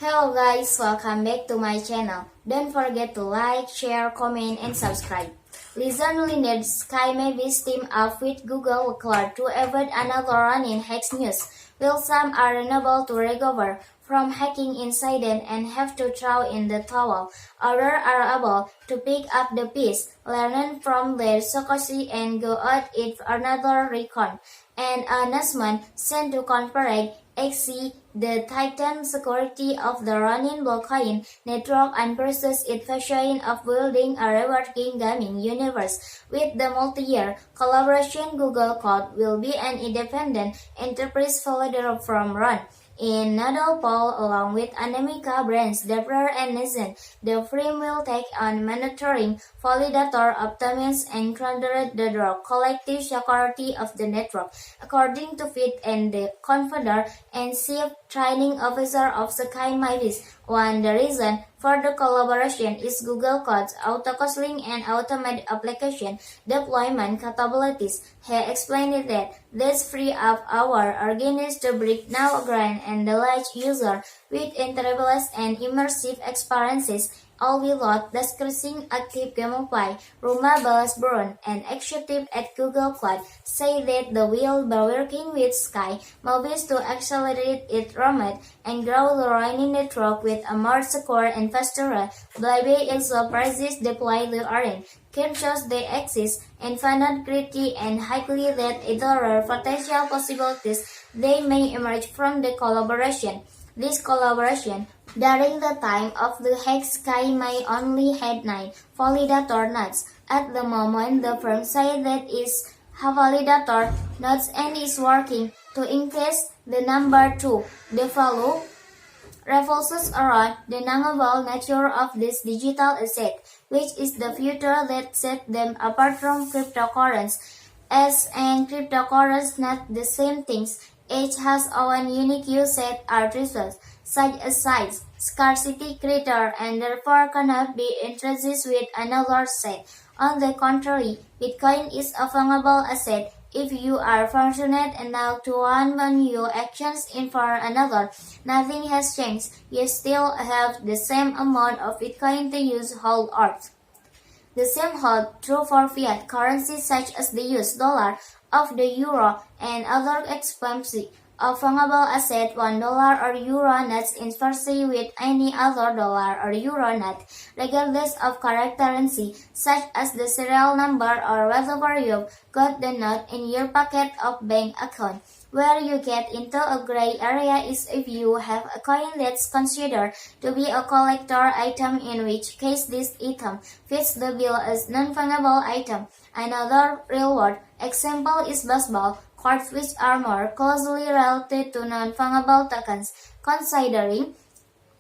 Hello guys, welcome back to my channel. Don't forget to like, share, comment, and subscribe. Recently, the Sky Mavis team up with Google Cloud to avoid another run-in hacks news. While some are unable to recover from hacking incident and have to throw in the towel, others are able to pick up the piece, learn from their success and go at it for another recon. An announcement sent to corporate XC, the titan security of the running blockchain network and pursues its vision of building a rewarding gaming universe. With the multi-year collaboration, Google Cloud will be an independent enterprise validator from Run. In Nodal Poll, along with Anamica brands, Dapper and Nizen, the firm will take on monitoring, validator, optimize, and consider the collective security of the network, according to Fit and the co-founder and chief training officer of Sky Mavis. One the reason for the collaboration is Google Cloud's auto-coupling and automated application deployment capabilities. He explained that this free up our organized to break now grind and the large user with interactive and immersive experiences all without discussing active gameplay. Ruma Balasburn, an executive at Google Cloud, say that they will be working with Sky Mavis to accelerate its roadmap and grow the running network with a more secure and faster delivery enterprises deploy the RN. Kim shows they exist infinite criticality and highly that other potential possibilities they may emerge from the collaboration. This collaboration, during the time of the hack, Sky may only had 9 validator nodes. At the moment, the firm said that its validator nodes and is working to increase the number to the value revolves around the non-fungible nature of this digital asset, which is the future that sets them apart from cryptocurrencies. As and cryptocurrencies not the same things, each has own unique use set attributes, such as size, scarcity, critter, and therefore cannot be introduced with another set. On the contrary, Bitcoin is a fungible asset. If you are fortunate enough to run one your actions in for another, nothing has changed. You still have the same amount of Bitcoin to use whole earth. The same holds true for fiat currencies such as the US dollar, of the euro, and other expensive a fungible asset. $1 or euro notes interfere with any other dollar or euro note, regardless of currency, such as the serial number or whether you've got the note in your pocket of bank account. Where you get into a gray area is if you have a coin that's considered to be a collector item, in which case this item fits the bill as non-fungible item. Another real-world example is baseball cards, which are more closely related to non-fungible tokens. Considering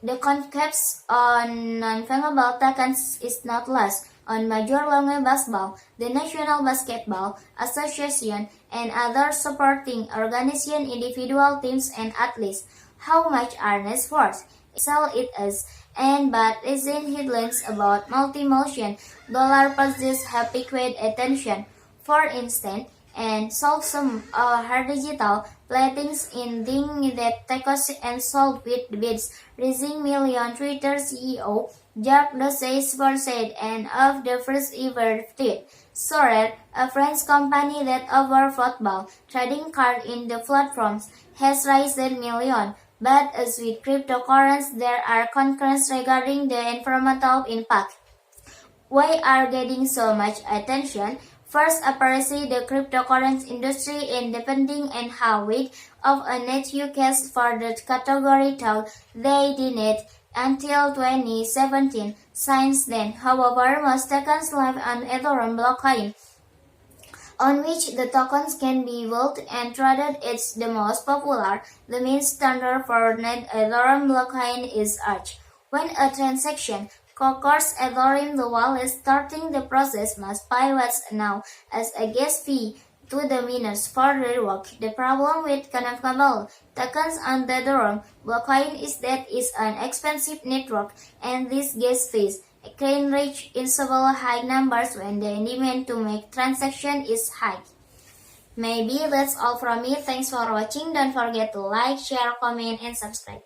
the concepts on non-fungible tokens is not less on Major League Baseball, the National Basketball Association, and other supporting organizations, individual teams, and athletes. How much are net worth? Sell it as, and but isn't headlines about multi-million dollar purchases have piqued attention. For instance, and sold some her digital platings in Ding that takes and sold with bids raising million. Twitter CEO Jack Dorsey said and of the first ever tweet. Sorare, a French company that offers football trading card in the platforms, has raised million. But as with cryptocurrencies, there are concerns regarding the environmental impact. Why are getting so much attention? First, apparently the cryptocurrency industry is depending on how weak of a net use case for the category thought they didn't until 2017. Since then, however, most tokens live on Ethereum blockchain, on which the tokens can be vaulted and traded. It's the most popular. The main standard for net Ethereum blockchain is Arch. When a transaction occurs, Ethereum, the wallet starting the process, must pay what's now as a gas fee to the miners for their work. The problem with non-fungible tokens on the Ethereum blockchain is that it's an expensive network, and these gas fees can reach in several high numbers when the demand to make transaction is high. Maybe that's all from me. Thanks for watching. Don't forget to like, share, comment, and subscribe.